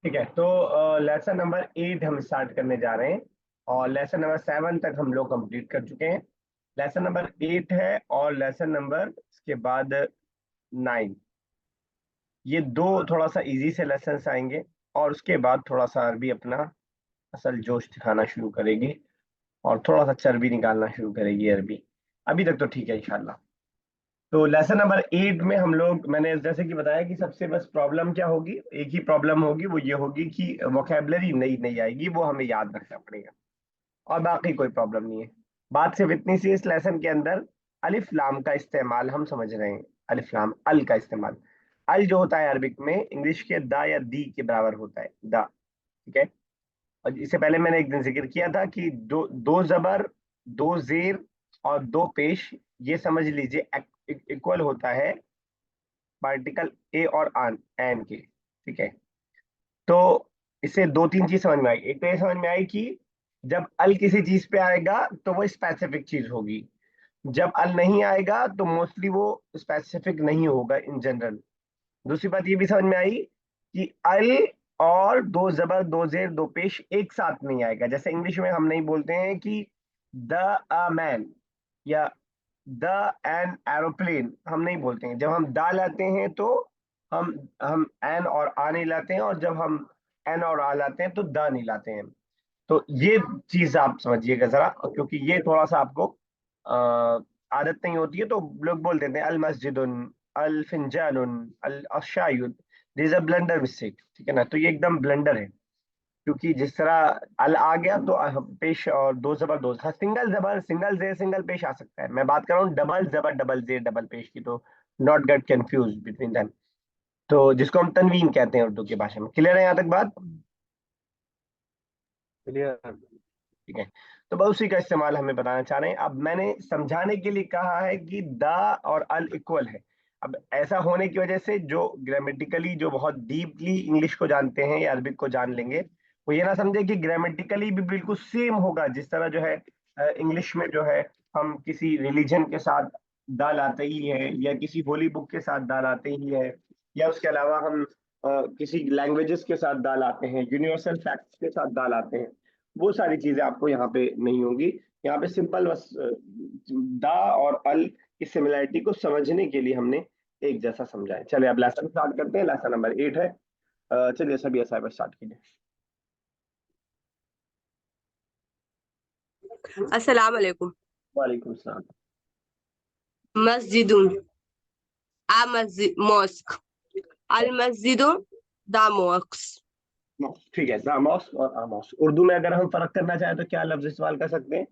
ठीक है, तो लेसन नंबर 8 हम स्टार्ट करने जा रहे हैं और लेसन नंबर 7 तक हम लोग कंप्लीट कर चुके हैं। लेसन नंबर 8 है और लेसन नंबर इसके बाद 9। ये दो थोड़ा सा इजी से लेसन आएंगे और उसके बाद थोड़ा सा अरबी अपना असल जोश दिखाना शुरू करेगी और थोड़ा सा चर्बी निकालना शुरू करेगी अरबी। अभी तक तो ठीक है इंशाल्लाह। तो लेसन नंबर 8 में हम लोग, मैंने जैसे कि बताया कि सबसे बस प्रॉब्लम क्या होगी, एक ही प्रॉब्लम होगी, वो ये होगी कि वोकेबलरी नई नई आएगी, वो हमें याद रखना पड़ेगा और बाकी कोई प्रॉब्लम नहीं है। बात सिर्फ इतनी सी, इस लेसन के अंदर अलिफ लाम का इस्तेमाल हम समझ रहे हैं। अलिफ लाम अल का इस्तेमाल, अल जो होता है अरबिक में इंग्लिश के दा या दी के बराबर होता है, दा। ठीक है। और इससे पहले मैंने एक दिन जिक्र किया था कि दो दो जबर, दो जेर और दो पेश, ये समझ लीजिए इक्वल होता है पार्टिकल ए और आन एन के। ठीक है। तो इससे दो तीन चीज समझ में आई। एक तो ये समझ में आई कि जब अल किसी चीज पे आएगा तो वो स्पेसिफिक चीज होगी, जब अल नहीं आएगा तो मोस्टली वो स्पेसिफिक नहीं होगा इन जनरल। दूसरी बात ये भी समझ में आई कि अल और दो जबर, दो जेर, दो पेश एक साथ नहीं आएगा। जैसे इंग्लिश में हम नहीं बोलते हैं कि द अ मैन या द एन एरोप्लेन, हम नहीं बोलते हैं। जब हम दा लाते हैं तो हम हम एन और आ नहीं लाते हैं, और जब हम एन और आ लाते हैं तो द नहीं लाते हैं। तो ये चीज आप समझिएगा जरा, क्योंकि ये थोड़ा सा आपको अ, आदत नहीं होती है, तो लोग बोल देते हैं अल मस्जिदुन, अल फिंजानुन, अल अशायुन। This a blunder mistake. ठीक है ना, तो ये एकदम ब्लंडर है, क्योंकि जिस तरह अल आ गया तो पेश और दो जबर, दो, हाँ, सिंगल जबर, सिंगल जेर, सिंगल पेश आ सकता है। मैं बात कर रहा हूँ डबल जबर, डबल जेर, डबल पेश की, तो not get confuse between them. तो जिसको हम तनवीन कहते हैं उर्दू की भाषा में। क्लियर है यहाँ तक बात? क्लियर। ठीक है। तो बस उसी का इस्तेमाल हमें बताना चाह रहे हैं। अब मैंने समझाने के लिए कहा है कि दा और अल इक्वल है। अब ऐसा होने की वजह से जो ग्रामेटिकली, जो बहुत डीपली इंग्लिश को जानते हैं या अरबिक को जान लेंगे, वो ये ना समझे कि ग्रामेटिकली भी बिल्कुल सेम होगा। जिस तरह जो है इंग्लिश में जो है हम किसी रिलीजन के साथ दा लाते ही है, या किसी होली बुक के साथ दा लाते ही है, या उसके अलावा हम किसी लैंग्वेजेस के साथ दा लाते हैं, यूनिवर्सल फैक्ट्स के साथ दा लाते हैं। वो सारी चीजें आपको यहाँ पे नहीं होगी। यहाँ पे सिंपल बस दा और अल की सिमिलरिटी को समझने के लिए हमने एक जैसा समझा है। चलिए अब लेसन स्टार्ट करते हैं। लेसन नंबर 8 है। चलिए सभी असाइबर स्टार्ट कीजिए। अस्सलाम वालेकुम। वालेकुम सलाम। मस्जिदुन, आ मस्जिद मॉस्क, अल मस्जिदु, द मॉस्क। ठीक है, दामोस और आमोस। उर्दू में अगर हम फर्क करना चाहें तो क्या लफ्ज इस्तेमाल कर सकते हैं?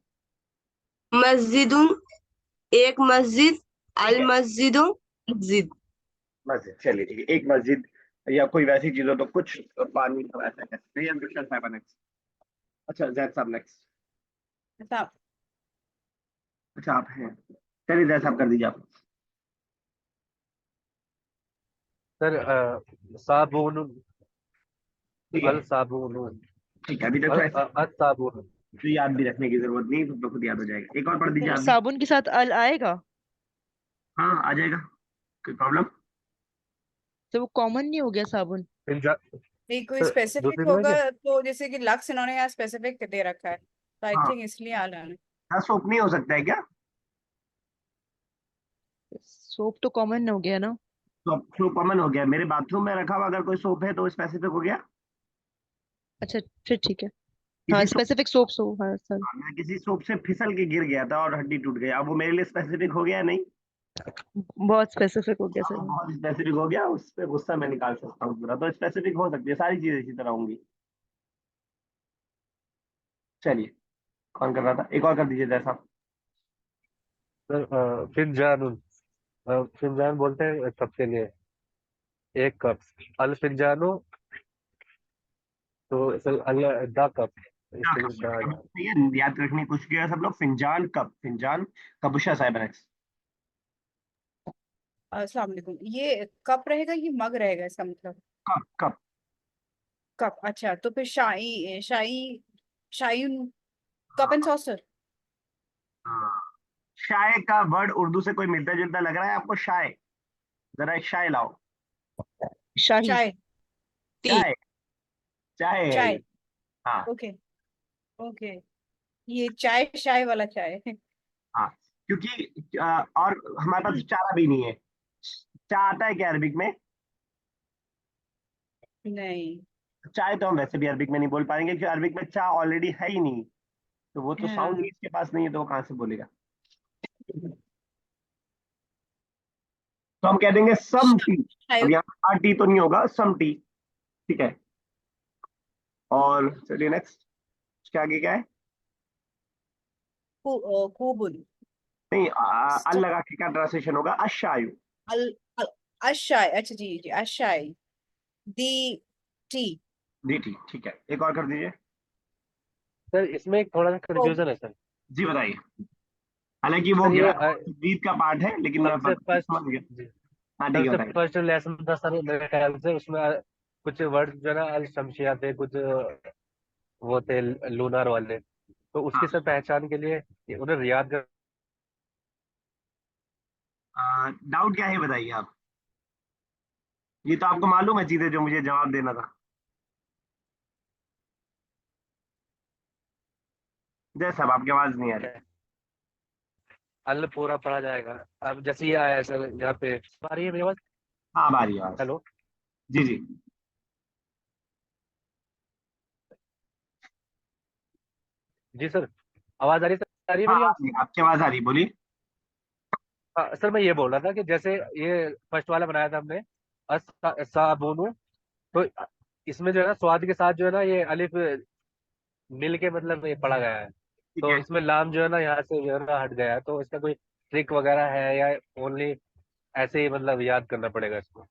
मस्जिदुन एक मस्जिद, ठीक अल है, मस्जिदु मस्जिद। मस्जिद। चलिए ठीक है, एक मस्जिद या कोई वैसी चीज हो तो कुछ पानी तो ऐसा कह सकते हैं। या मिस्टर साहब नेक्स्ट। अच्छा, जैद साहब नेक्स्ट। अच्छा, अच्छा आप हैं, चलिए जैद साहब कर दीजिए आप। सर साबुन, ठीक अल है। साबुन, ठीक है, अभी तक तो अल ऐसे साबुन। तो याद भी रखने की जरूरत नहीं, तो खुद याद हो जाएगा। एक और पढ़ दीजिए सर आप भी। साबुन के साथ अल आएगा? हाँ आ जाएगा, कोई प्रॉब्लम? तो वो कॉमन नहीं हो गया साबुन? फिर नहीं, कोई सर स्पेसिफिक दूसरी में होगा क्या? तो जैसे कि लक्स इन्होंने यहाँ स्पेसिफिक दे रखा है, तो आई हाँ, थिंक इसलिए आ रहा है। हाँ सोप नहीं हो सकता है क्या? सोप तो कॉमन हो गया ना। सोप कॉमन हो गया, मेरे बाथरूम में रखा हुआ अगर कोई सोप है तो स्पेसिफिक हो गया। अच्छा फिर ठीक है। हाँ किसी सोप, स्पेसिफिक सोप सो हाँ सर। मैं किसी सोप से फिसल के गिर गया था और हड्डी टूट गई, अब वो मेरे लिए स्पेसिफिक हो गया नहीं? बहुत स्पेसिफिक हो गया हाँ, वो सर। बहुत स्पेसिफिक हो गया, उस पर गुस्सा मैं निकाल सकता हूँ पूरा। तो स्पेसिफिक हो सकती है, सारी चीजें इसी तरह होंगी। चलिए, कौन कर रहा था? एक और कर दीजिए जैसा। सर फिंजानुन, फिंजान बोलते हैं कप के लिए, एक कप। अल फिंजानो, तो सर अल दा कप, हाँ, इसके लिए दा अब आया। सही है, याद रखने की कोशिश किया सब लोग। फिंजान कप, फिंजान कबूशा साहिब नेक्स्ट। अस्सलाम वालेकुम। ये कप रहेगा, ये मग रहेगा, इसका मतलब? Cup, cup. कप, अच्छा। तो फिर शाही शाही शाही कप एंड सॉसर। हाँ, शाय का वर्ड उर्दू से कोई मिलता जुलता लग रहा है आपको? शाय, जरा एक शाय लाओ। शाही। चाय। टी। चाय। चाय है चाय। ये। हाँ ओके ओके, ये चाय शाय वाला चाय है। हाँ, क्योंकि और हमारे पास चारा भी नहीं है। चाय आता है क्या अरबिक में? नहीं। चाय तो हम वैसे भी अरबिक में नहीं बोल पाएंगे, क्योंकि अरबिक में चा ऑलरेडी है ही नहीं। तो वो तो साउंड ही हाँ, इसके पास नहीं है, तो वो कहाँ से बोलेगा? तो हम कह देंगे सम टी। शाय। अब यहाँ टी तो नहीं होगा, सम टी। ठीक है। और चलिए नेक्स्ट, उसके आगे क्या है? कोबुल। नहीं, अल लगा के क्या ट्रांसलेशन होगा? अशायु। अल अल- अशाय, अच्छा जी जी, अशाय। दी टी। जी ठीक है, एक और कर दीजिए। सर इसमें एक थोड़ा सा कंफ्यूजन है सर। जी बताइए। हालांकि वो सर ये गीत का पार्ट है, लेकिन मैं सबसे फर्स्ट समझ गया। जी, हाँ ठीक है, सबसे बताइए। फर्स्ट लेसन था सर मेरे ख्याल से, उसमें कुछ वर्ड जो है ना अल शमसिया थे, कुछ वो थे लूनार वाले। तो उसकी हाँ, सर पहचान के लिए उन्हें रियाद कर। डाउट क्या है बताइए आप। ये तो आपको मालूम है चीजें जो मुझे जवाब देना था। जय साहब, आपकी आवाज नहीं आ रही। अल पूरा पढ़ा जाएगा। अब जैसे ये आया है सर यहाँ पे, आ रही है मेरी आवाज? हाँ, अब आ रही है आवाज। हेलो। जी जी। जी सर, आवाज आ रही है सर, आ रही है हाँ मेरी आ आवाज? रही है, आपकी आवाज आ रही है, बोलिए। हाँ सर, मैं ये बोल रहा था कि जैसे ये फर्स्ट वाला बनाया था हमने, साबुनु। तो इसमें जो है ना स्वाद के साथ जो है ना ये अलिफ मिल के मतलब ये पढ़ा गया है। ठीक तो है। इसमें लाम जो है ना यहाँ से जो है ना हट गया है, तो इसका कोई ट्रिक वगैरह है या ओनली ऐसे ही मतलब याद करना पड़ेगा इसको?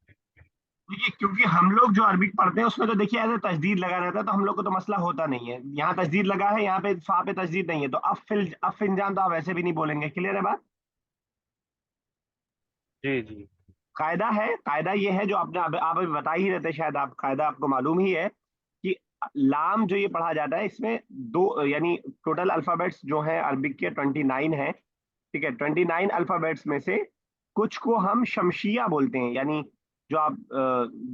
देखिए, क्योंकि हम लोग जो अरबिक पढ़ते हैं उसमें तो देखिए ऐसे तजदीद लगा रहता है, तो हम लोग को तो मसला होता नहीं है। यहाँ तजदीद लगा है, यहाँ पे फा पे तजदीद नहीं है, तो अब फिनजान तो आप वैसे भी नहीं बोलेंगे। क्लियर है बात? जी जी कायदा ये है जो आपने आप अभी बता ही रहते, शायद आप कायदा आपको मालूम ही है कि लाम जो ये पढ़ा जाता है, इसमें दो यानी टोटल अल्फाबेट्स जो है अरबिक के 29 है। ठीक है, 29 अल्फाबेट्स में से कुछ को हम शमशिया बोलते हैं, यानी जो आप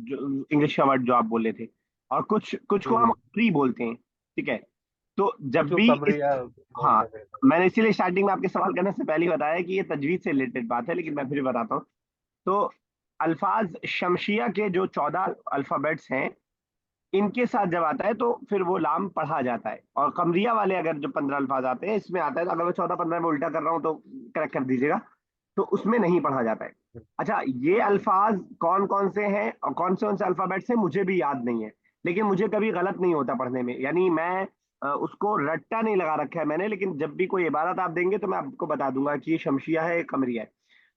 जो इंग्लिश का वर्ड जो आप बोले थे, और कुछ कुछ को हम हम्म। प्री बोलते हैं। ठीक है। तो कुछ जब को भी इस, कमरिया हाँ, बोलते थे। मैंने इसीलिए स्टार्टिंग में आपके सवाल करने से पहले ही बताया कि ये तजवीज से रिलेटेड बात है, लेकिन मैं फिर भी बताता हूँ। तो अल्फाज शमशिया के जो 14 अल्फाबेट्स हैं, इनके साथ जब आता है तो फिर वो लाम पढ़ा जाता है। और कमरिया वाले अगर जो 15 अल्फाज आते हैं इसमें आता है, तो अगर मैं 14 15 में उल्टा कर रहा हूँ तो करेक्ट कर दीजिएगा। तो उसमें नहीं पढ़ा जाता है। अच्छा, ये अल्फाज कौन कौन से हैं और कौन से अल्फाबेट्स हैं मुझे भी याद नहीं है, लेकिन मुझे कभी गलत नहीं होता पढ़ने में। यानी मैं उसको रट्टा नहीं लगा रखा है मैंने, लेकिन जब भी कोई इबारत आप देंगे तो मैं आपको बता दूंगा कि ये शमशिया है, कमरिया है।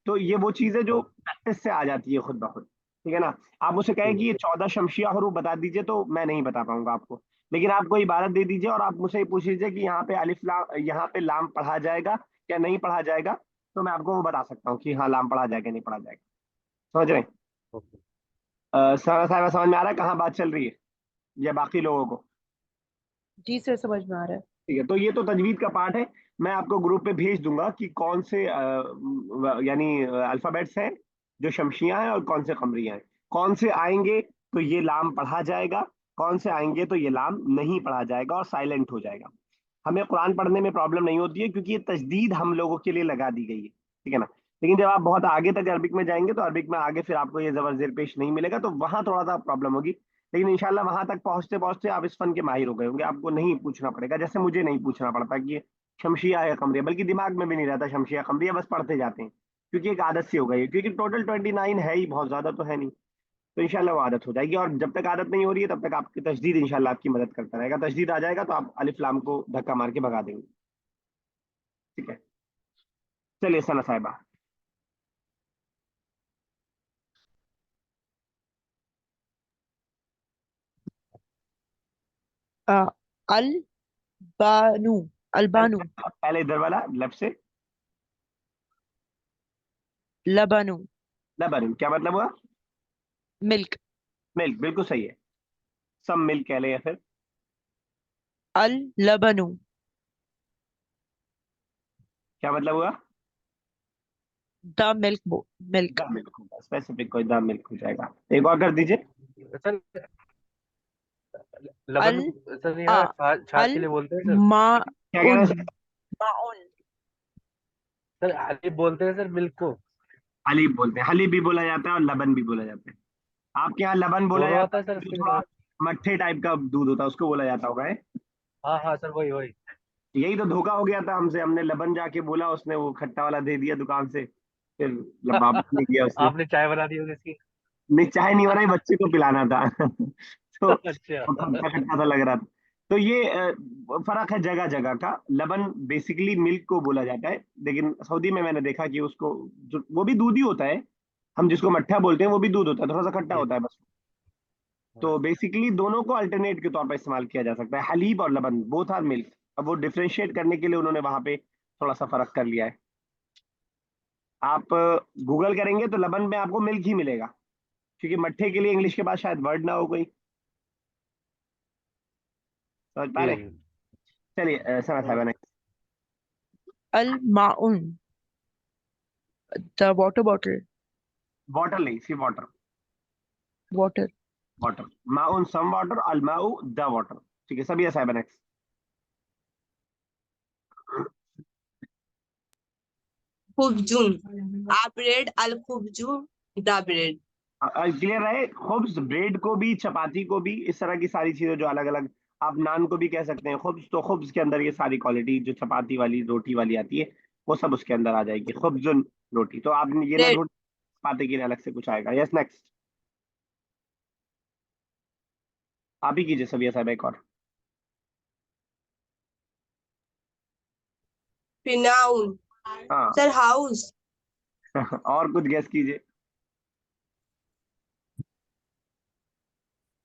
तो ये वो चीजें जो प्रैक्टिस से आ जाती है खुद ब खुद। ठीक है ना? आप मुझसे कहें कि ये 14 शमशिया हरू बता दीजिए, तो मैं नहीं बता पाऊंगा आपको। लेकिन आप कोई इबारत दे दीजिए और आप मुझसे ये पूछ लीजिए कि यहाँ पे अलिफ लाम, यहाँ पे लाम पढ़ा जाएगा या नहीं पढ़ा जाएगा, तो मैं आपको वो बता सकता हूँ कि हाँ लाम पढ़ा जाएगा नहीं पढ़ा जाएगा। समझ रहे हैं? ओके। सारा साहब समझ में आ रहा है कहाँ बात चल रही है, या बाकी लोगों को? जी सर, समझ में आ रहा है। ठीक है, तो ये तो तजवीद का पार्ट है। मैं आपको ग्रुप पे भेज दूंगा कि कौन से यानी अल्फाबेट्स हैं जो शमशियां हैं और कौन से कमरियां हैं। कौन से आएंगे तो ये लाम पढ़ा जाएगा, कौन से आएंगे तो ये लाम नहीं पढ़ा जाएगा और साइलेंट हो जाएगा। हमें कुरान पढ़ने में प्रॉब्लम नहीं होती है, क्योंकि ये तजदीद हम लोगों के लिए लगा दी गई है। ठीक है ना? लेकिन जब आप बहुत आगे तक अरबिक में जाएंगे तो अरबिक में आगे फिर आपको ये जबर जेर पेश नहीं मिलेगा, तो वहां थोड़ा सा प्रॉब्लम होगी। लेकिन इंशाल्लाह वहां तक पहुंचते पहुंचते आप इस फन के माहिर हो गए होंगे, आपको नहीं पूछना पड़ेगा, जैसे मुझे नहीं पूछना पड़ता कि ये शमशिया है कमरिया, बल्कि दिमाग में भी नहीं रहता शमशिया कमरिया, बस पढ़ते जाते हैं क्योंकि एक आदत सी हो गई है। क्योंकि टोटल 29 है ही, बहुत ज्यादा तो है नहीं। तो इंशाल्लाह वो आदत हो जाएगी, और जब तक आदत नहीं हो रही है तब तक आपकी तजदीद इंशाल्लाह आपकी मदद करता रहेगा। तजदीद आ जाएगा तो आप अलिफ लाम को धक्का मार के भगा देंगे। ठीक है, चलिए सना साहिबा। आ, अल बानू, अलबानू, पहले इधर वाला लेफ्ट से। लबानू, लबन क्या मतलब हुआ? मिल्क, मिल्क, बिल्कुल सही है। सब मिल्क कह ले या फिर अल लबानू, क्या मतलब हुआ? The milk, milk. The milk होगा, स्पेसिफिक कोई द मिल्क हो जाएगा। एक और कर दीजिए। सर लबन अल सर आ यहाँ छाछ के अल लिए बोलते हैं सर। मा क्या कह रहे हैं उन सर? माउन सर हलीब बोलते हैं सर मिल्क को। हलीब बोलते हैं, हलीब भी बोला जाता है और लबन भी बोला जाता है। आपके यहाँ लबन बोला दोनों जाता आता है, है सर जो इसके थोड़ा लिए। मट्ठे टाइप का दूध होता है उसको बोला जाता होगा, है? हाँ हाँ सर वही वही। यही तो धोखा हो गया था हमसे, हमने लबन जाके बोला, उसने वो खट्टा वाला दे दिया दुकान से, फिर वापस नहीं किया उसने। आपने चाय बना दी होगी इसकी। नहीं, चाय नहीं बनाई, बच्चे को पिलाना था तो अच्छा। वो खट्टा खट्टा सा लग रहा था। तो ये फर्क है जगह जगह का। लबन बेसिकली मिल्क को बोला जाता है, लेकिन सऊदी में मैंने देखा कि उसको, जो वो भी दूध ही होता है, हम जिसको मट्ठा बोलते हैं वो भी दूध होता है, थोड़ा सा खट्टा जी होता है जी। बस। तो बेसिकली दोनों को अल्टरनेट के तौर पर इस्तेमाल किया जा सकता है, हलीब और लबन, बोथ आर मिल्क। अब वो डिफ्रेंशिएट करने के लिए उन्होंने वहां पे थोड़ा सा फर्क कर लिया है। आप गूगल करेंगे तो लबन में आपको मिल्क ही मिलेगा, क्योंकि मट्ठे के लिए इंग्लिश के पास शायद वर्ड ना हो कोई। समझ पा जी रहे हैं? जी। चलिए समय साहब ने। अल माउन द वाटर बॉटल वाटर नहीं, सिर्फ वाटर। वाटर वाटर, माउन सम वाटर, अल माउ द वाटर। ठीक है, सभी है साहब नेक्स्ट। खुबजुन आ ब्रेड, अल खुबजुन द ब्रेड। क्लियर है? खुब्स, ब्रेड को भी, चपाती को भी, इस तरह की सारी चीजें जो अलग अलग, आप नान को भी कह सकते हैं खुब्स। तो खुब्स के अंदर ये सारी क्वालिटी जो चपाती वाली रोटी वाली आती है, वो सब उसके अंदर आ जाएगी, खुब्जुन रोटी। तो आप ये ना ब्रेड ढूंढ पाते कि अलग से कुछ आएगा। यस नेक्स्ट, आप ही कीजिए सभी साहब एक और। फिनाउन हाँ सर हाउस और कुछ गैस कीजिए।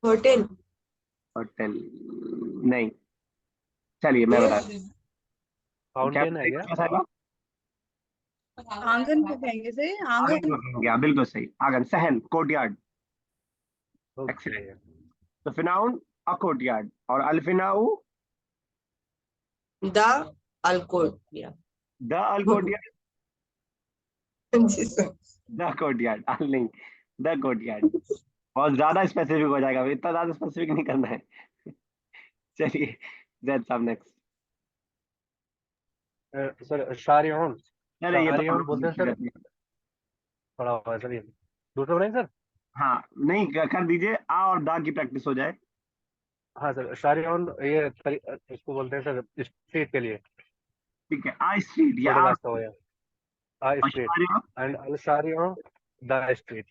होटल होटल नहीं। चलिए मैं बता, क्या फाउंटेन है क्या? क्या साहब? आंगन को कहेंगे से आंगन आंगन। को कहेंगे, हाँ, बिल्कुल सही, आंगन, सहन, कोर्टयार्ड। ओके। एक्सीलेंट। तो फिनाउन अ कोर्टयार्ड, और अल्फिनाउ द अलकोट या द अल कोर्टयार्ड। जी सर। द कोर्टयार्ड, अल नहीं, द कोर्टयार्ड। बहुत ज्यादा स्पेसिफिक हो जाएगा, इतना ज्यादा स्पेसिफिक नहीं करना है। चलिए, जैद साहब नेक्स्ट। सर शारियन। अरे ये तो हम शारियन लोग बोलते हैं सीखते सर। रहते हैं। पढ़ा हुआ है सर ये। दूसरा बनाए सर। हाँ, नहीं कर दीजिए, आ और दा की प्रैक्टिस हो जाए। हाँ सर शारियन ये इसको बोलते हैं सर स्ट्रीट के लिए। ठीक है, आ स्ट्रीट या छोटे आ, रास्ता हो या आ और स्ट्रीट शारिया, एंड अल शारियन द स्ट्रीट।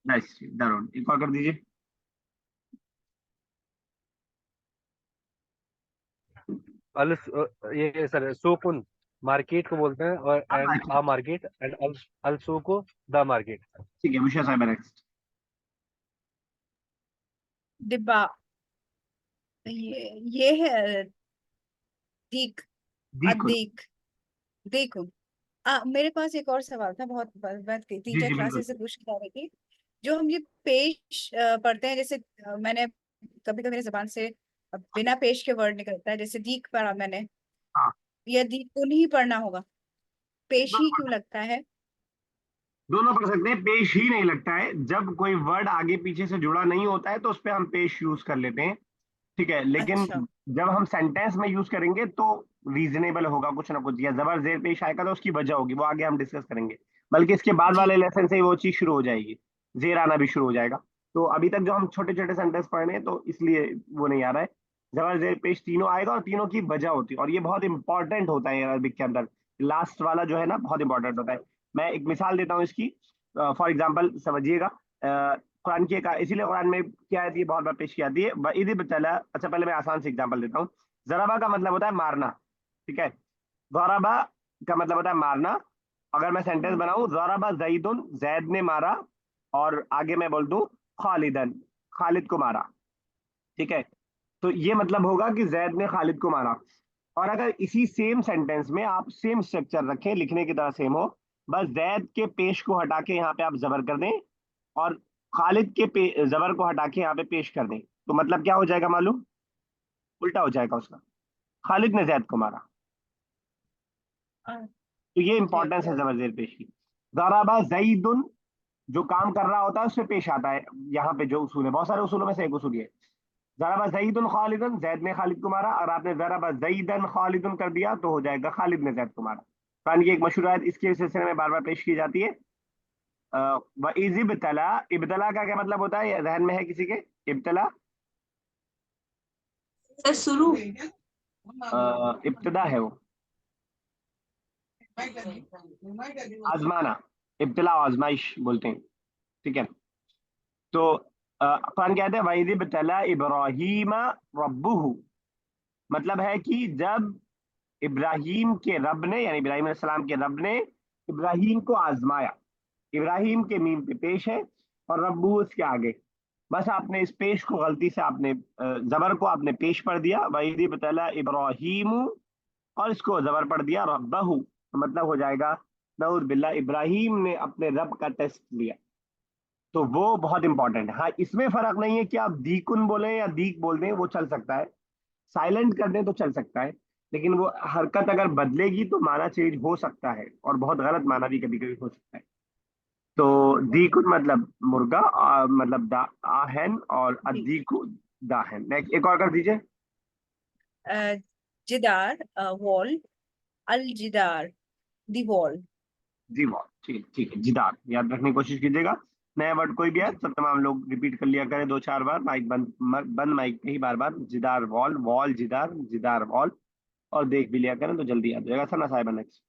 द स्ट्रीट, द रोड। एक और कर दीजिए। अल ये सर सुकुन मार्केट को बोलते हैं, और हाँ, एंड आ मार्केट एंड अल अल सुको द मार्केट। ठीक है, मुशा साहब नेक्स्ट। डिब्बा। ये है दीक। दीकुल। अदीक। देखो, मेरे पास एक और सवाल था, बहुत बात जी टीचर जी बिल्कुल। क्लासेस से पूछ के आ रही थी। जो हम ये पेश पढ़ते हैं, जैसे मैंने कभी कभी मेरी जबान से बिना पेश के वर्ड निकलता है, जैसे दीक पढ़ा मैंने, हाँ, या दीक को नहीं पढ़ना होगा, पेश ही दोनों क्यों लगता है? दोनों पढ़ सकते हैं, पेश ही नहीं लगता है। जब कोई वर्ड आगे पीछे से जुड़ा नहीं होता है तो उस पर हम पेश यूज कर लेते हैं। ठीक है, लेकिन अच्छा। जब हम सेंटेंस में यूज करेंगे तो रीजनेबल होगा कुछ ना कुछ, या जबर जेर पेश आएगा तो उसकी वजह होगी, वो आगे हम डिस्कस करेंगे। बल्कि इसके बाद जी। वाले लेसन से ही वो चीज शुरू हो जाएगी, जेर आना भी शुरू हो जाएगा। तो अभी तक जो हम छोटे छोटे सेंटेंस पढ़ रहे हैं तो इसलिए वो नहीं आ रहा है। जबर जेर पेश तीनों आएगा और तीनों की वजह होती है, और ये बहुत इंपॉर्टेंट होता है अरबिक के अंदर। लास्ट वाला जो है ना, बहुत इंपॉर्टेंट होता है। मैं एक मिसाल देता हूँ इसकी, फॉर एग्जाम्पल समझिएगा। कुरान की एक, इसीलिए कुरान में क्या आती है, बहुत बार पेश की आती है, वईद बतला। अच्छा, पहले मैं आसान से एग्जांपल देता हूँ। जराबा का मतलब होता है मारना, ठीक है। जराबा का मतलब होता है मारना। अगर मैं सेंटेंस बनाऊं, जराबा जईदुन, जैद ने मारा, और आगे मैं बोल दूं खालिदन, खालिद को मारा, ठीक है। तो ये मतलब होगा कि जैद ने खालिद को मारा। और अगर इसी सेम सेंटेंस में आप सेम स्ट्रक्चर रखें, लिखने की तरह सेम हो, बस जैद के पेश को हटा के यहाँ पे आप जबर कर दें, और खालिद के जबर को हटा के यहाँ पे पेश कर दें, तो मतलब क्या हो जाएगा मालूम? उल्टा हो जाएगा उसका, खालिद ने जैद को मारा। तो ये ओके। इंपॉर्टेंस है जबर जेर पेश की। दराबा जईदुन, जो काम कर रहा होता है उस पे पेश आता है। यहाँ पे जो उसूल है, बहुत सारे उसूलों में से एक उसूल ये, ज़राबा ज़ईदुन खालिदन, जैद ने खालिद को मारा। और आपने ज़राबा ज़ईदन खालिदुन कर दिया तो हो जाएगा खालिद ने जैद को मारा। कुरान की एक मशहूर आयत इसके सिलसिले में बार बार पेश की जाती है। व इज़ इब्तला, इब्तला का क्या मतलब होता है, ये जहन में है किसी के? इब्तला सर शुरू। इब्तदा है वो, आजमाना, इब्तला आजमाइश बोलते हैं, ठीक है। तो कुरान कहते हैं वइज़ इब्तला इब्राहीम रब्बुहु, मतलब है कि जब इब्राहिम के रब ने, यानी इब्राहिम अलैहिस्सलाम के रब ने इब्राहिम को आजमाया। इब्राहिम के मीम पे पेश है और रब्बू उसके आगे। बस आपने इस पेश को गलती से आपने जबर को आपने पेश पढ़ दिया, वही बतला इब्राहिम, और इसको जबर पढ़ दिया रब्बहू, तो मतलब हो जाएगा नऊज बिल्ला, इब्राहिम ने अपने रब का टेस्ट लिया। तो वो बहुत इंपॉर्टेंट है। हाँ, इसमें फर्क नहीं है कि आप दीकुन बोले या दीक बोल दें, वो चल सकता है। साइलेंट कर दें तो चल सकता है, लेकिन वो हरकत अगर बदलेगी तो माना चेंज हो सकता है, और बहुत गलत माना भी कभी कभी हो सकता है। तो दीकुन मतलब मुर्गा, मतलब दा आहन, और जी। अदीकु दाहन। नेक्स्ट एक और कर दीजिए। जिदार वॉल, अल जिदार दी वॉल। जी बहुत ठीक, ठीक है, जिदार याद रखने की कोशिश कीजिएगा। नया वर्ड कोई भी है जी। सब तमाम लोग रिपीट कर लिया करें दो चार बार, माइक बंद बंद माइक पे ही बार बार, जिदार वॉल, वॉल जिदार, जिदार वॉल, और देख भी लिया करें तो जल्दी याद हो जाएगा। सना साहिबा नेक्स्ट।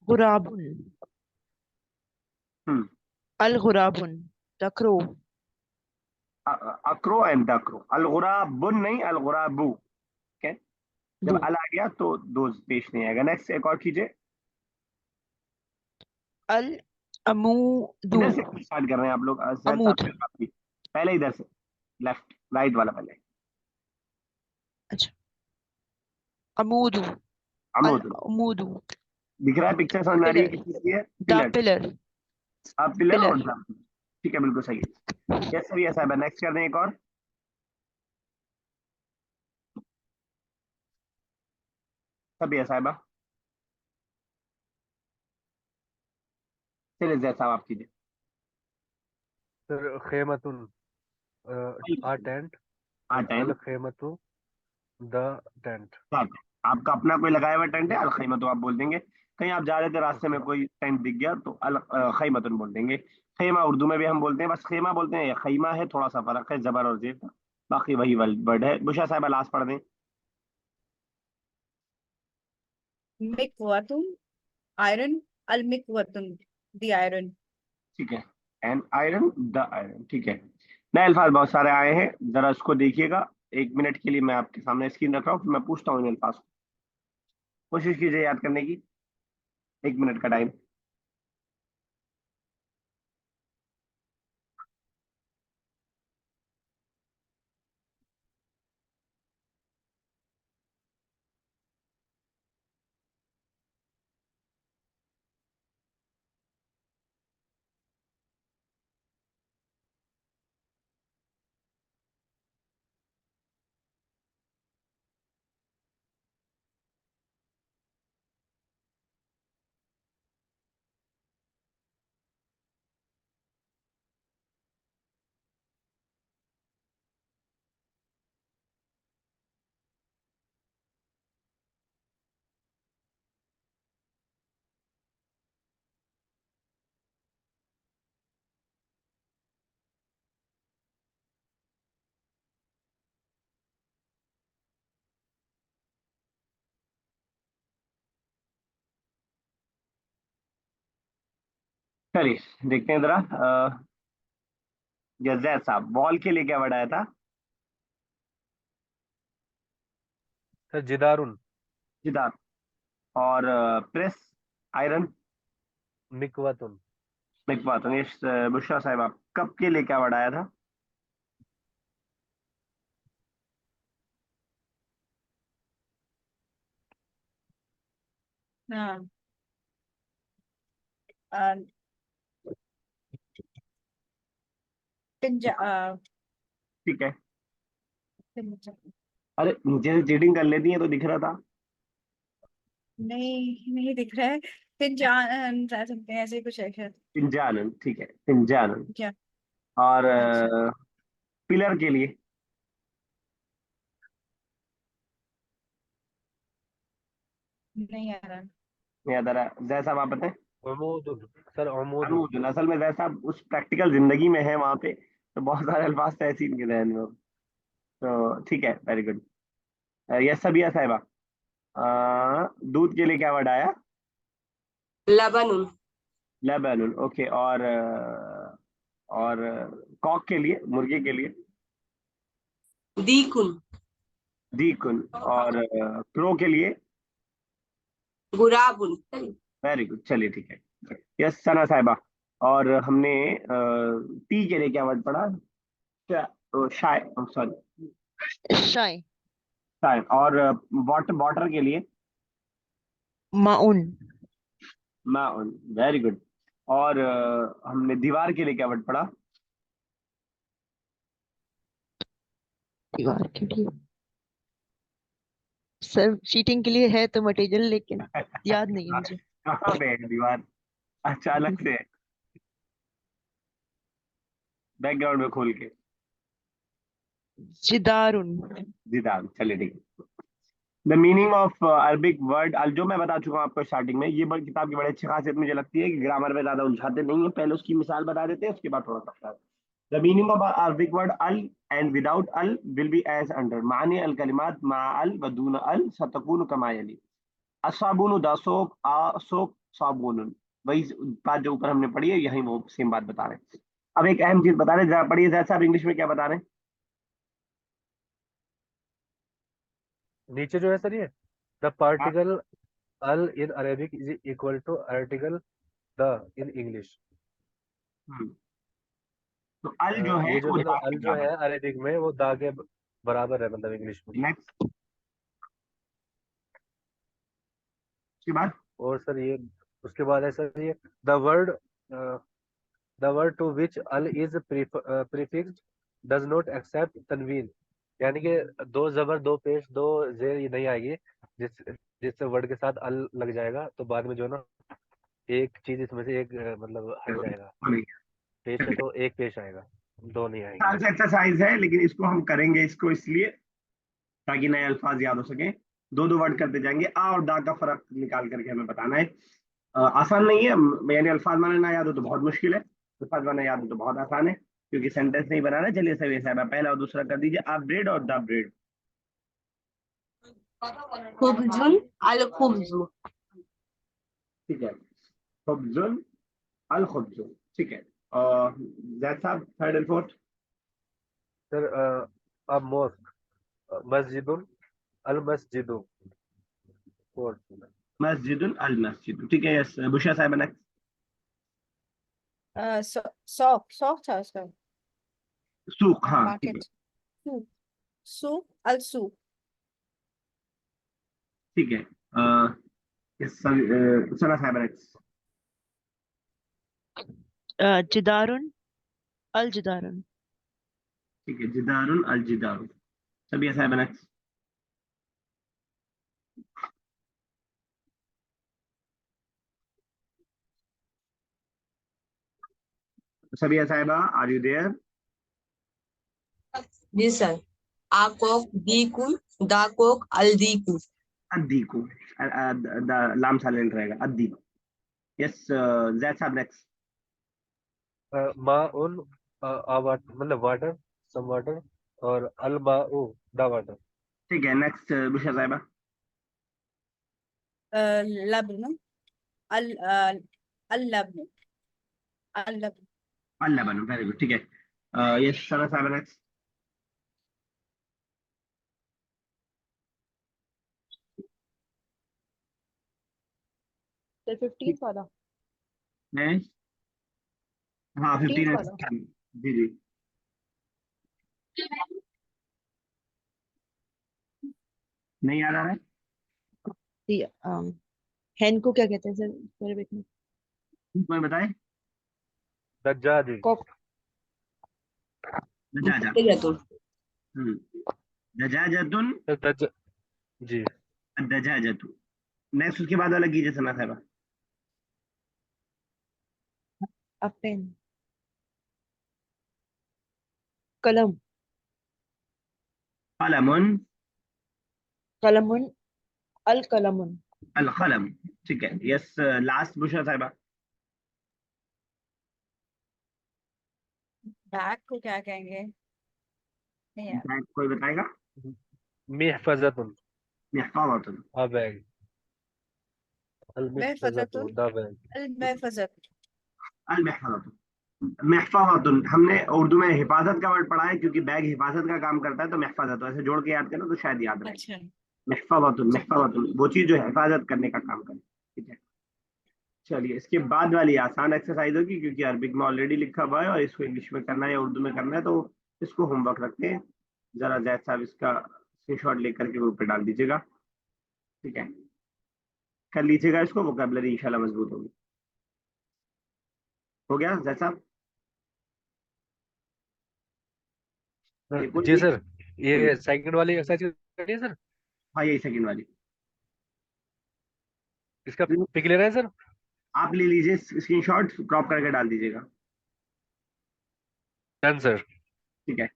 गुराबुन, हम्म। अल गुराबुन, the crow. A crow and the crow, अलगुराबुन नहीं, अलगुराबू, ठीक है। जब बू, अल आ गया तो दो पेश नहीं आएगा। नेक्स्ट एक और कीजिए। अल अमूदू, इधर से स्टार्ट कर रहे हैं आप लोग, शायद अमूद। सामने आपकी, पहले इधर से, लेफ्ट राइट वाला पहले। अच्छा, अमूदू, अल अमूद, अमूदू, दिख रहा है पिक्चर, समझ में आ रही है पिलर, किस चीज़ की है? द पिलर, पिलर, आप पिलर और पिलर। द, ठीक है, बिल्कुल सही है। यस सर, यस साहब, नेक्स्ट कर दें एक और। सब यस साहबा, चलिए जैसा साहब आप कीजिए। सर खेमतुन, आ टेंट, हाँ एंड टाइम, अल खेमतु द टेंट। आपका अपना कोई लगाया हुआ टेंट है, अल खैमत तो आप बोल देंगे। कहीं आप जा रहे थे रास्ते में ओके। कोई टेंट दिख गया तो अल खैमतुन बोल देंगे। खैमा उर्दू में भी हम बोलते हैं, बस खैमा बोलते हैं या खैमा है, थोड़ा सा फर्क है जबर और जेर का, बाकी वही वर्ड है। बुशा साहब लास्ट पढ़ दें। मिकवतुन आयरन, अल मिकवतुन दी आयरन। ठीक है, एन आयरन, द आयरन, ठीक है। नए अल्फाज बहुत सारे आए हैं, जरा उसको देखिएगा। एक मिनट के लिए मैं आपके सामने स्क्रीन रख रहा हूँ, फिर मैं पूछता हूँ इन अल्फाज को, कोशिश कीजिए याद करने की। एक मिनट का टाइम। चलिए देखते हैं जरा। जैद साहब, बॉल के लिए क्या वर्ड आया था? सर जिदारुन, जिदार। और प्रेस, आयरन, मिकवतुन। एक बात है। बुशरा साहब, आप कप के लिए क्या वर्ड आया था? हाँ, अ, पिंजा ठीक है। पिंजा- अरे नीचे से चीटिंग कर लेती है तो दिख रहा था। नहीं, नहीं दिख रहा है। पिंजान जा सकते हैं, ऐसे ही कुछ है शायद। पिंजानन, ठीक है, पिंजानन। क्या? और अच्छा पिलर के लिए नहीं आ रहा। याद आ रहा है? जैसा आप बताएं। अमूदुन। सर अमूदुन। अमूदुन, असल में जैसा उस प्रैक्टिकल जिंदगी में है वहां पे, तो बहुत सारे अल्फाज तो ऐसे ही इनके जहन में हो। तो ठीक है, वेरी गुड। यस सबिया साहिबा, दूध के लिए क्या वर्ड आया? लबनुन। Lebanon, okay. और कॉक के लिए, मुर्गे के लिए? दीकुन। दीकुन। और क्रो के लिए? गुराबुन। वेरी गुड, चलिए ठीक है। यस सना साहिबा, और हमने टी के लिए क्या वर्ड पढ़ा? शाय, सॉरी, शाय, शाय। और वाटर, वाटर के लिए? माउन, माउन, वेरी गुड। और हमने दीवार के लिए क्या वर्ड पढ़ा? दीवार के लिए। सर चीटिंग के लिए है तो मटेरियल, लेकिन याद नहीं है मुझे। कहाँ पे है दीवार? अचानक से बैकग्राउंड में खोल के। जिदारुन। दीदार, चलिए ठीक है। The meaning of Arabic word, जो मैं बता चुका हूँ आपको स्टार्टिंग में, ये किताब की बड़ी अच्छी खासियत मुझे लगती है कि ग्रामर में ज्यादा उलझाते नहीं है, पहले उसकी मिसाल बता देते हैं, उसके बाद थोड़ा सा। The meaning of Arabic word अल एंड विदाउट अल विल बी एज अंडर। मानी अल कलिमात मा अल व दून अल सतकून कमा यली। असाबुन द सोप, आ सोप साबुन। वही बात जो ऊपर हमने पढ़ी है, यही वो सेम बात बता रहे हैं। अब एक अहम चीज बता रहे हैं, जरा पढ़िए जैसा आप इंग्लिश में क्या बता रहे हैं। नीचे जो है सर ये द हाँ, पार्टिकल अल in Arabic is equal to article the in English. Hmm, तो अल जो है ये जो वो मतलब दा के अल जो बराबर है अरेबिक में वो दा के बराबर है मतलब इंग्लिश में। है। नेक्स्ट, उसके बाद और सर ये उसके बाद है सर ये the word the word to which अल is prefixed does not accept तनवीन। यानी कि दो जबर दो पेश दो जेर ये नहीं आएगी जिस जिससे वर्ड के साथ अल लग जाएगा तो बाद में जो है ना एक चीज इसमें से एक मतलब हट जाएगा। पेश है तो एक पेश आएगा, दो नहीं आएंगे। आसान से एक्सरसाइज है, लेकिन इसको हम करेंगे इसको इसलिए ताकि नए अल्फाज याद हो सके। दो दो वर्ड करते जाएंगे, आ और दा का फर्क निकाल करके हमें बताना है। आसान नहीं है, यानी अल्फाज माने ना याद हो तो बहुत मुश्किल है, अल्फाज माने याद हो तो बहुत आसान है, क्योंकि सेंटेंस नहीं बनाना। चलिए सभी साहब, पहला और दूसरा कर दीजिए आप, ब्रेड और द ब्रेड। खुबजुन। अल खुबजु। ठीक है, खब्जुन अल खब्जुन, ठीक है। और जैद साहब, थर्ड एंड फोर्थ। सर अब मोस्क मस्जिदुन अल मस्जिदु। फोर्थ। मस्जिदुन अल मस्जिद, ठीक है। यस बुशा साहब, next। सौक सौक था उसका। सूख, हाँ ठीक है। मार्केट। सूक। सूक अल सूक। ठीक है। यस सना साहब, next। जिदारुन, अल जिदारुन। ठीक है, जिदारुन अल जिदारुन। सभी साहब, next। सभी साहिबा, आर यू देयर? जी सर। आकोक दीकुन। दाकोक अल दीकुन। अद्दी को, लाम साइलेंट रहेगा, अद्दी। यस जैद साहब, next। माउन मतलब वाटर, सम वाटर। और अल माउ द वाटर। ठीक है, नेक्स्ट बुशा साहिबा। लबन। अल अल लबन। अल लबन। अल्लाह बनो, वेरी गुड, ठीक है। यस सना साहिबा, next। सर 15 वाला। है, हाँ 15 15 वाला। जी जी। नहीं याद आ रहा है? दी हैन को क्या कहते हैं सर अरेबिक में? कोई बताए? दज्जाजी। कॉक। दजाजा। जैतून। दजाजतुन, सर दज जी। दजाजतु। नेक्स्ट उसके बाद वाला कीजिए सना साहिबा। अपेन। कलम कलमुन, कलमुन अल कलमुन अल कलम। ठीक है, यस। लास्ट बुशरा साहिबा। बैग को क्या कहेंगे? नहीं यार। बैग कोई बताएगा? महफजतुन, महफाज़तुन। अ बैग, अल महफजतु, महफज़तुन, द बैग। अल महफज़त। अल महफाज़तुन, महफाज़तुन। हमने उर्दू में हिफाजत का वर्ड पढ़ा है, क्योंकि बैग हिफाजत का काम करता है, तो महफाजत ऐसे जोड़ के याद करना तो शायद याद रहे। अच्छा। महफाज़तुन, ठीक है। महफाज़तुन वो चीज जो हिफाजत करने का काम करे। ठीक है, चलिए इसके बाद वाली आसान एक्सरसाइज होगी, क्योंकि अरबिक में ऑलरेडी लिखा हुआ है और इसको इंग्लिश में करना है या उर्दू में करना है, तो इसको होमवर्क रखते हैं। जरा जैद साहब इसका स्क्रीनशॉट लेकर के ग्रुप पे डाल दीजिएगा। ठीक है, कर लीजिएगा इसको, वोकैबुलरी इंशाल्लाह मजबूत होगी। हो गया जैद साहब? ये कोई जी नहीं? सर, ये सेकंड वाली एक्सरसाइज करनी है सर। हाँ, यही सेकंड वाली। इसका पिक लेना है सर। आप ले लीजिए स्क्रीनशॉट, क्रॉप करके डाल दीजिएगा। Done sir. ठीक है।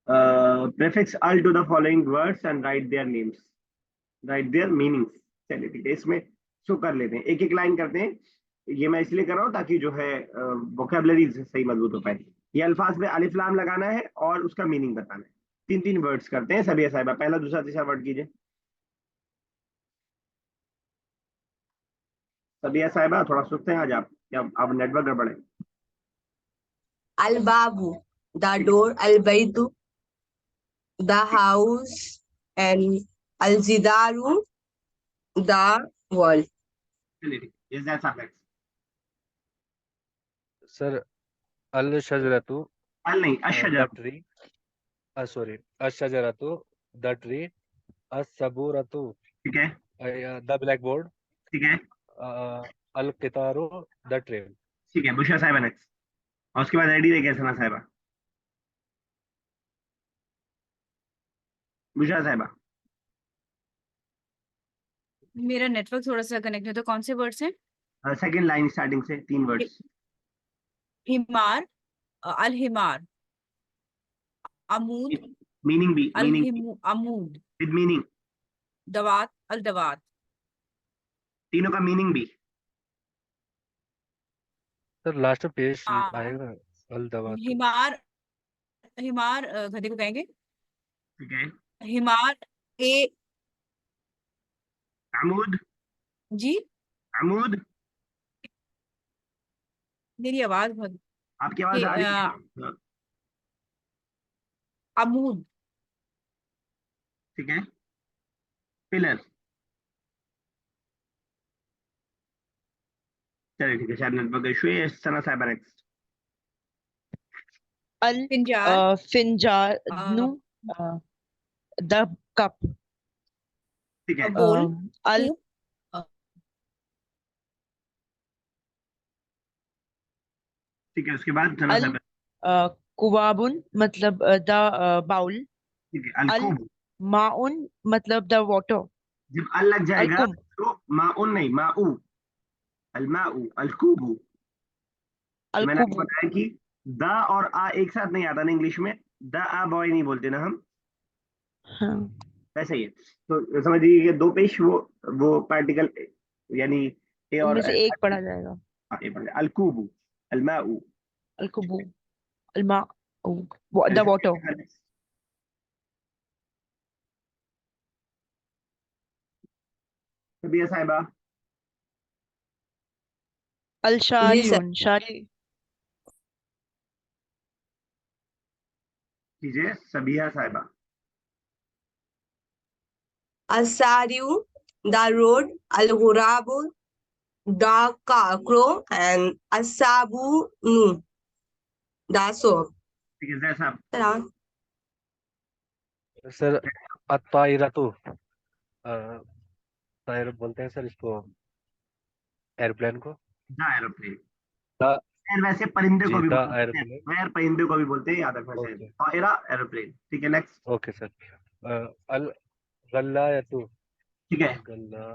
प्रीफिक्स अल to the following words and write their names, write their meanings. चलिए ठीक है, इसमें शो कर लेते हैं, एक एक लाइन करते हैं। ये मैं इसलिए कर रहा हूँ ताकि जो है वोकेबलरी सही मजबूत हो पाए। ये अल्फाज में अलिफ लाम लगाना है और उसका मीनिंग बताना है। तीन तीन वर्ड्स करते हैं। सबिया साहिबा पहला दूसरा तीसरा वर्ड कीजिए। सबिया साहिबा थोड़ा सुस्त हैं आज आप, या आप नेटवर्क गड़बड़ है? Al Babu, the ठीक door, Al Baitu, the house, and Al Zidaru, the wall. है, चलिए ठीक है, इज दैट सब्जेक्ट? सर अल शजरतु, अल नहीं, द अशजर। ट्री, सॉरी, अशजरतु, द ट्री, असबूरतु, ठीक है, द ब्लैक बोर्ड, ठीक है, अल कितारू, द ट्रेन। ठीक है। बुशरा साहिबा नेक्स्ट, और उसके बाद रेडी रहिए सना साहिबा। बुशरा साहिबा। मेरा नेटवर्क थोड़ा सा कनेक्ट नहीं होता। कौन से वर्ड्स हैं? सेकंड लाइन स्टार्टिंग से तीन वर्ड्स। हिमार, अल हिमार, अमूद, मीनिंग भी, अल मीनिंग अमूद, विद मीनिंग, दवात, अल दवात। तीनों का मीनिंग भी। सर लास्ट में पेश हाँ, आएगा, अल दवातु। हिमार, हिमार गधे को कहेंगे। ठीक है। हिमार ए, अमूद, जी अमूद। मेरी आवाज बहुत आपकी आवाज आ रही है? हाँ, अमूद। ठीक है। पिलर। चलिए ठीक है, शायद नेटवर्क इशू है। सना साहिबा नेक्स्ट। अल पिंजार, फिंजानु द कप ठीक है, बोल, अल कूप, ठीक है। उसके बाद सना अल साहिबा। कुवाबुन मतलब द बाउल ठीक है, अल अलकुब। माउन मतलब द वाटर जब अल लग जाएगा अलकुम तो माउन नहीं, माऊ। अलमाऊ, अलकूबू। तो मैंने आपको अलकुबू बताया कि द और आ एक साथ नहीं आता ना इंग्लिश में। द आ बॉय नहीं बोलते ना हम, हाँ वैसे ही है। तो समझ लीजिए कि दो पेश वो पार्टिकल, यानी ए और उनमें से एल। एक पढ़ा जाएगा हाँ, ए पढ़ अलकूबू, अलमाऊ। अलकुबू अलमा द वाटर सबिया साहिबा अल जी सर। शारिउन शारी कीजिए। सबिया साहिबा। Asariu, the road, Al Ghurabu, the crow, and Asabu Nu, the soap. ठीक है, जैसा आप। Sir, सर अतायरतु, तायर बोलते हैं सर इसको, एयरप्लेन को। The aeroplane. द, खैर वैसे परिंदे को जी भी द बोलते हैं, एयरप्लेन। खैर परिंदे को भी बोलते हैं, याद रखना चाहिए। ओके, तायरा, एरोप्लेन। ठीक है, नेक्स्ट। Okay sir. अल गल्लायतु, ठीक है। गल्ला,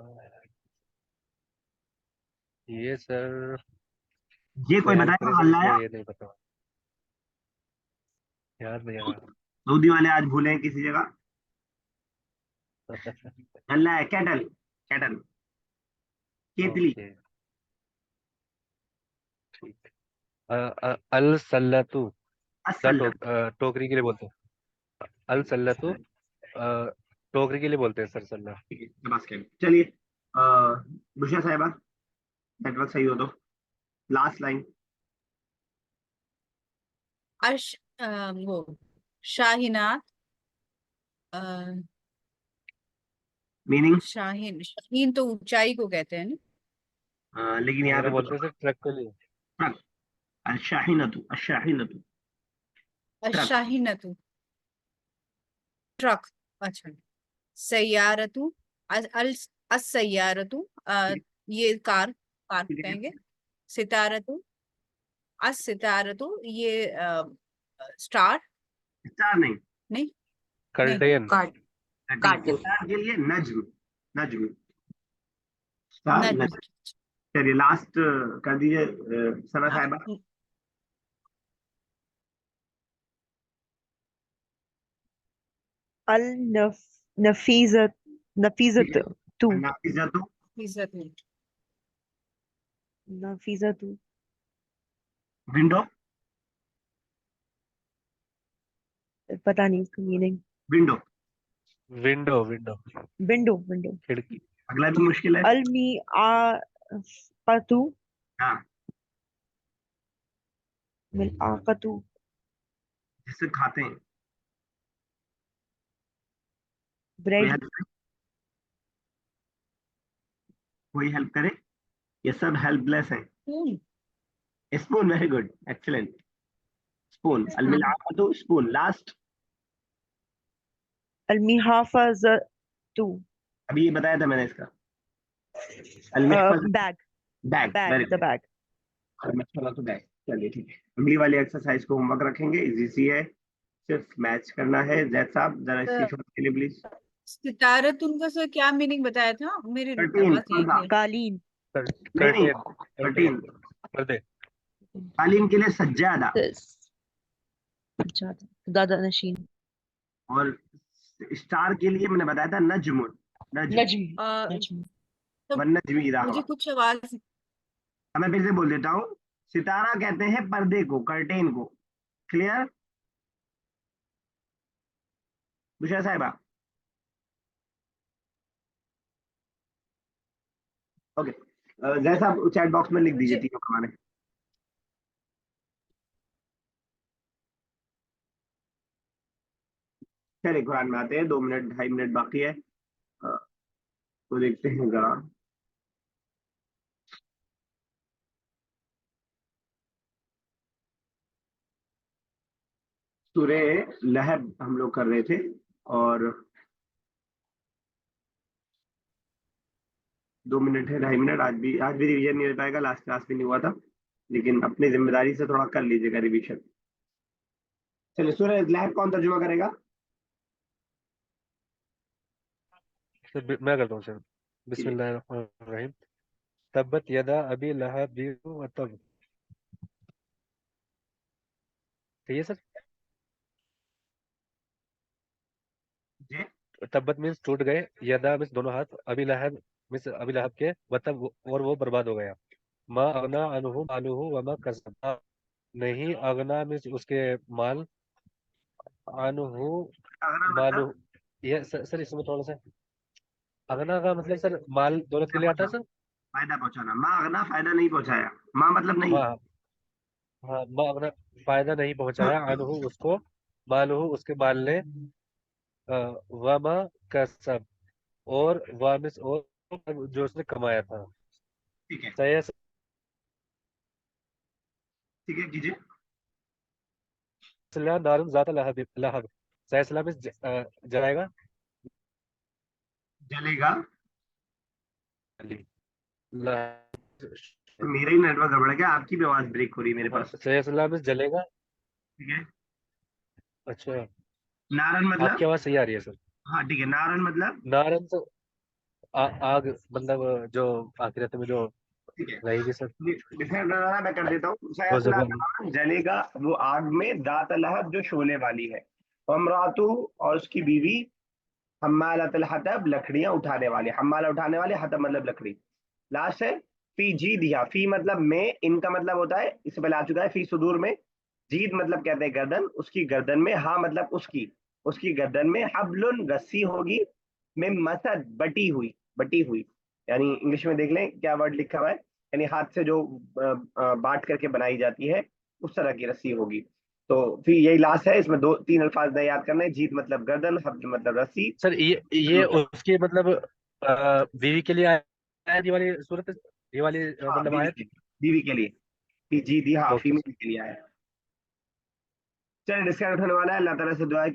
ये सर ये कोई बयान बताएगा करे सर, इसको हल्लाया? ये नहीं पता। याद नहीं आ रहा। सऊदी वाले आज भूले हैं किसी जगह। अल्लाह है कैटल, कैटल, केतली। ओके ठीक। अल सल्लतु असल। टोकरी के लिए बोलते हैं। अल सल्लतु टोकरी के लिए बोलते हैं सर सल्ला। ठीक है, शाबाश कहना। चलिए बुशा साहिबा, नेटवर्क सही हो तो लास्ट लाइन। अर्श वो शाहीनात, मीनिंग। शाहीन तो ऊंचाई को कहते हैं लेकिन यहाँ मेरा पे कुछ बोलते हैं सर ट्रक के लिए। ट्रक। अशाहीनतु, अशाहीनतु ना। ट्रक। शाहीनतु ट्रक। अच्छा। सैयारतु अल असैयारतु ये कार, कार को ठीक है, कहेंगे। सितारतु सितारतु ये स्टार। स्टार नहीं। नहीं, नहीं। कर्टेन। काट कार्टून। स्टार के लिए नज्म, नज्म, स्टार नज्म। नज्म। चलिए लास्ट कर दीजिए सना अ, साहिबा। अल नफीजत, ठीक है, तू, नाफिजतु। इज्जत नहीं। नफीजतु, विंडो, पता नहीं इसका meaning. Window. Window window window, window. खिड़की। अगला भी मुश्किल है। अल मी आ पतु, हाँ, मिल आकतु, जिससे खाते हैं। कोई ब्रेड, हेल्प, कोई हेल्प करे। ये सब हेल्पलेस है। Spoon, very good, excellent. Spoon, अलमिलाकतु स्पून। लास्ट, अल मिहाफजतु, अभी ये बताया था मैंने इसका। अलमिहफज, bag, bag, very bag, the good. Bag. अलमिहफज बैग। चलिए ठीक है, अगली वाली एक्सरसाइज को होमवर्क रखेंगे, इजी सी है, सिर्फ मैच करना है। जैद साहब जरा इसकी शॉर्ट के लिए प्लीज। सितारत उनका सर क्या मीनिंग बताया था, मेरी 13 आवाज नहीं पर्दा। क्लियर। कालीन, नहीं नहीं, कर्टेन। कर्टेन 13 पर्दे। कालीन के लिए सज्जादा। दादा नशीन, और स्टार के लिए मैंने बताया था नज्म, नज्म। नजम, अ, नजम। तो वन नज्मी इदा मुझे हवा। कुछ आवाज। अब मैं फिर से बोल देता हूँ, सितारा कहते हैं पर्दे को, कर्टेन को। क्लियर बुशरा साहिबा? ओके, जैसा आप चैट बॉक्स में लिख दीजिए मुझे तीनों कमाने। चलिए कुरान में आते हैं, 2 मिनट 2.5 मिनट बाकी है। तो देखते हैं जरा। सूरे लहब हम लोग कर रहे थे, और 2 मिनट है, 2.5 मिनट। आज भी रिवीजन नहीं हो पाएगा, लास्ट क्लास भी नहीं हुआ था, लेकिन अपनी जिम्मेदारी से थोड़ा कर लीजिएगा रिवीजन। चलिए सूरे लहब कौन तर्जुमा करेगा? सर मैं करता हूँ सर। बिस्मिल्लाहिर्रहमानिर्रहीम। तब्बत यदा अबी लहब व तब। ठीक है सर। जी। तब्बत मीन्स टूट गए, यदा मीन्स दोनों हाथ, अबी लहब मीन्स अबी लहब के, व तब और वो बर्बाद हो गया। मा अगना अनहु मालुहु व मा कसब। नहीं अगना मीन्स उसके माल, अनहु अगना मालू। मतलब ये सर इसमें थोड़ा सा अगना का मतलब सर माल दौलत के फायदा लिए आता है पहुंचाना, सर। फायदा पहुंचाना। माँ अगना फायदा नहीं पहुंचाया, माँ मतलब नहीं। हाँ हाँ, माँ अपना फायदा नहीं पहुंचाया, अनहु उसको, मालूहु उसके माल ने, वमा कसब, और वामिस और जो उसने कमाया था। ठीक है, सयस ठीक है कीजिए। नारुन ज़ाता लहब, लहब। सयसला में जलाएगा। जलेगा। लहब। मेरा ही नेटवर्क गड़बड़ है क्या? आपकी भी आवाज ब्रेक हो रही है मेरे हाँ, पास। सयसला में जलेगा। ठीक है। अच्छा। नारन आपकी मतलब? आवाज सही आ रही है सर। हाँ ठीक है, नारन मतलब? नारन तो आग मतलब जो आखिरत में जो ठीक है, रहेगी सर। डिफरेंट मैं कर देता हूँ। वो सयसला जबान नारन, जलेगा वो आग में, दात लहब जो शोले वाली है, वमरातु और उसकी बीवी, हम्मालतल हतब लकड़ियां उठाने वाली, हम्माला उठाने वाली, हतब मतलब लकड़ी। लास्ट है फी जी दिया, फी मतलब में, इनका मतलब होता है, इससे पहले आ चुका है, फी सुदूर में, जीद मतलब कहते हैं गर्दन, उसकी गर्दन में, हाँ मतलब उसकी, उसकी गर्दन में, हबलुन रस्सी होगी, में मसद बटी हुई, बटी हुई, यानी इंग्लिश में देख लें क्या वर्ड लिखा हुआ है, यानी हाथ से जो बांट करके बनाई जाती है उस तरह की रस्सी होगी। तो फिर यही लास्ट है, इसमें दो तीन अल्फाज नए याद करने, जीत मतलब गर्दन, हब्ल मतलब रस्सी। सर, ये उसकी मतलब बीवी के लिए आया है ये वाली सूरत, ये वाली हाँ मतलब बीवी आयत। के लिए, बीवी के लिए, जी दी, हाँ ओके। फीमेल के लिए आया है। चलिए डिस्काउंट होने वाला है, अल्लाह ताला से दुआ है कि